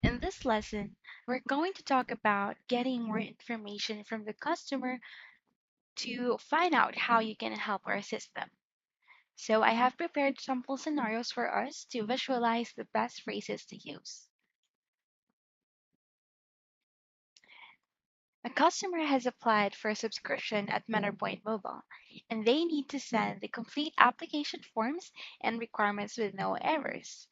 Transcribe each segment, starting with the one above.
In this lesson, we're going to talk about getting more information from the customer to find out how you can help or assist them. So, I have prepared sample scenarios for us to visualize the best phrases to use. A customer has applied for a subscription at MentorPoint Mobile, and they need to send the complete application forms and requirements with no errors.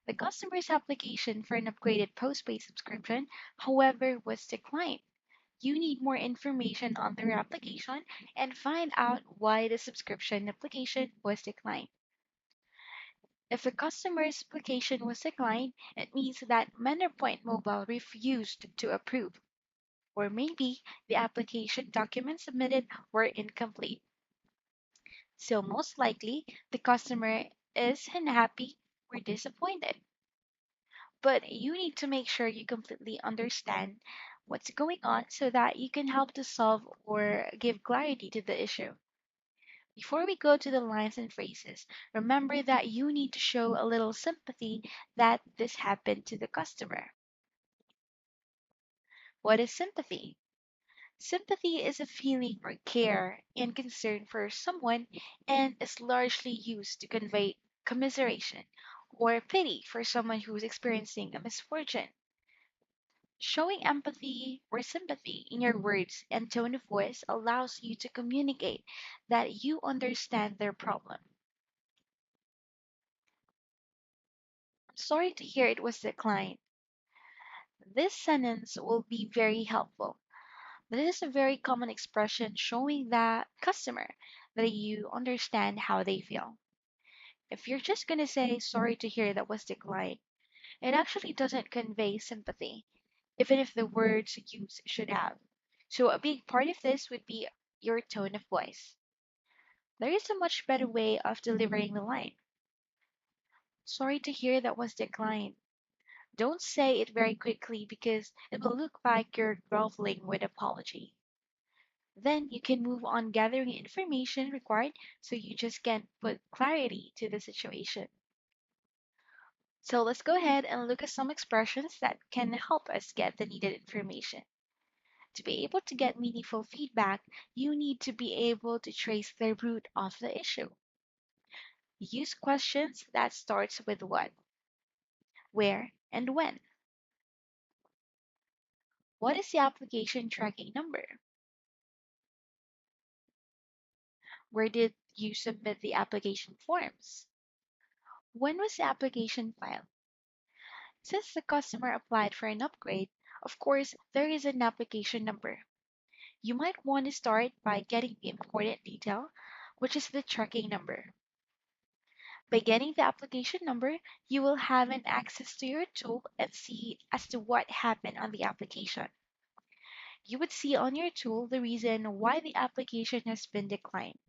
The customer's application for an upgraded postpaid subscription, however, was declined. You need more information on their application and find out why the subscription application was declined. If the customer's application was declined, it means that MentorPoint Mobile refused to approve, or maybe the application documents submitted were incomplete. So most likely, the customer is unhappy or disappointed. But you need to make sure you completely understand what's going on so that you can help to solve or give clarity to the issue. Before we go to the lines and phrases, remember that you need to show a little sympathy that this happened to the customer. What is sympathy? Sympathy is a feeling or care and concern for someone and is largely used to convey commiseration or pity for someone who is experiencing a misfortune. Showing empathy or sympathy in your words and tone of voice allows you to communicate that you understand their problem. Sorry to hear it was declined. This sentence will be very helpful. This is a very common expression showing that customer that you understand how they feel. If you're just going to say sorry to hear that was declined, it actually doesn't convey sympathy, even if the words used should have. So a big part of this would be your tone of voice. There is a much better way of delivering the line. Sorry to hear that was declined. Don't say it very quickly because it will look like you're groveling with apology. Then you can move on gathering information required so you just can put clarity to the situation. So let's go ahead and look at some expressions that can help us get the needed information. To be able to get meaningful feedback, you need to be able to trace the root of the issue. Use questions that starts with what, where, and when. What is the application tracking number? Where did you submit the application forms? When was the application filed? Since the customer applied for an upgrade, of course, there is an application number. You might want to start by getting the important detail, which is the tracking number. By getting the application number, you will have an access to your tool and see as to what happened on the application. You would see on your tool the reason why the application has been declined.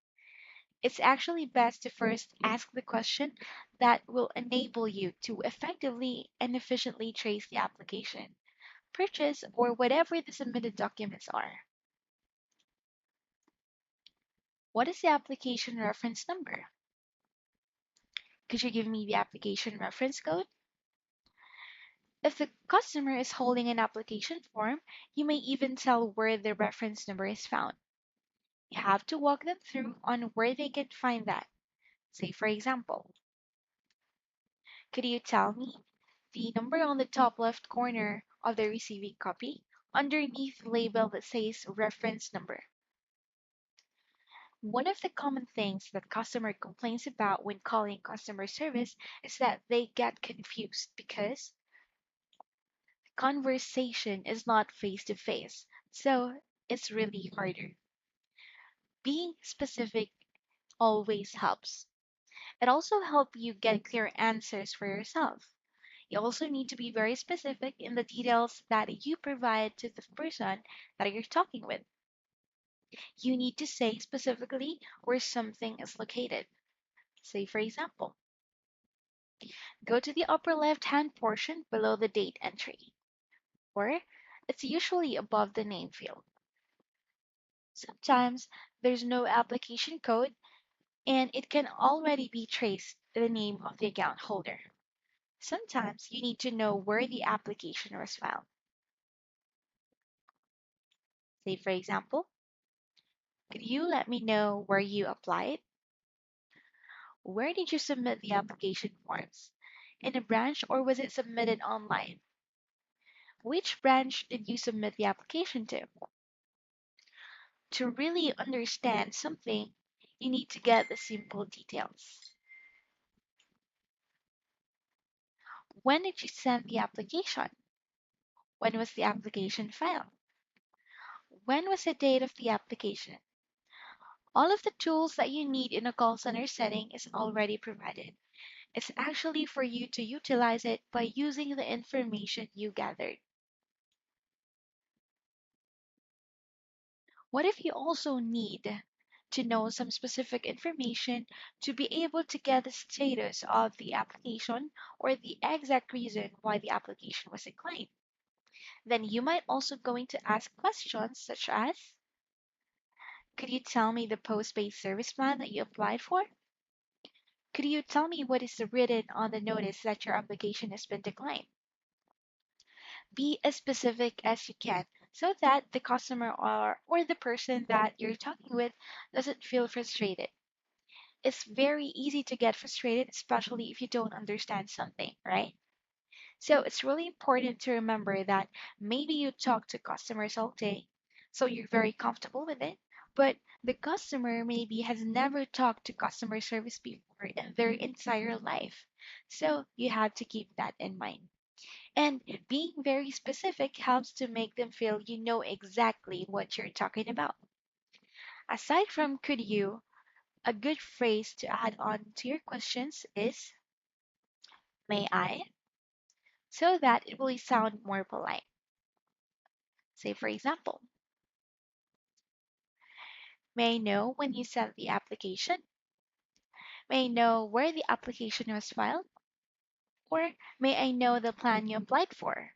It's actually best to first ask the question that will enable you to effectively and efficiently trace the application, purchase, or whatever the submitted documents are. What is the application reference number? Could you give me the application reference code? If the customer is holding an application form, you may even tell where the reference number is found. You have to walk them through on where they can find that. Say, for example, could you tell me the number on the top left corner of the receiving copy underneath the label that says reference number? One of the common things that customer complains about when calling customer service is that they get confused because conversation is not face to face. So it's really harder. Being specific always helps. It also helps you get clear answers for yourself. You also need to be very specific in the details that you provide to the person that you're talking with. You need to say specifically where something is located. Say, for example, go to the upper left hand portion below the date entry, or it's usually above the name field. Sometimes there's no application code and it can already be traced to the name of the account holder. Sometimes you need to know where the application was filed. Say, for example, could you let me know where you applied? Where did you submit the application forms? In a branch or was it submitted online? Which branch did you submit the application to? To really understand something, you need to get the simple details. When did you send the application? When was the application filed? When was the date of the application? All of the tools that you need in a call center setting is already provided. It's actually for you to utilize it by using the information you gathered. What if you also need to know some specific information to be able to get the status of the application or the exact reason why the application was declined? Then you might also going to ask questions such as, could you tell me the post-paid service plan that you applied for? Could you tell me what is written on the notice that your application has been declined? Be as specific as you can so that the customer or the person that you're talking with doesn't feel frustrated. It's very easy to get frustrated, especially if you don't understand something, right? So it's really important to remember that maybe you talk to customers all day, so you're very comfortable with it, but the customer maybe has never talked to customer service before in their entire life. So you have to keep that in mind. And being very specific helps to make them feel you know exactly what you're talking about. Aside from could you, a good phrase to add on to your questions is may I, so that it will sound more polite. Say, for example, may I know when you sent the application? May I know where the application was filed? Or may I know the plan you applied for?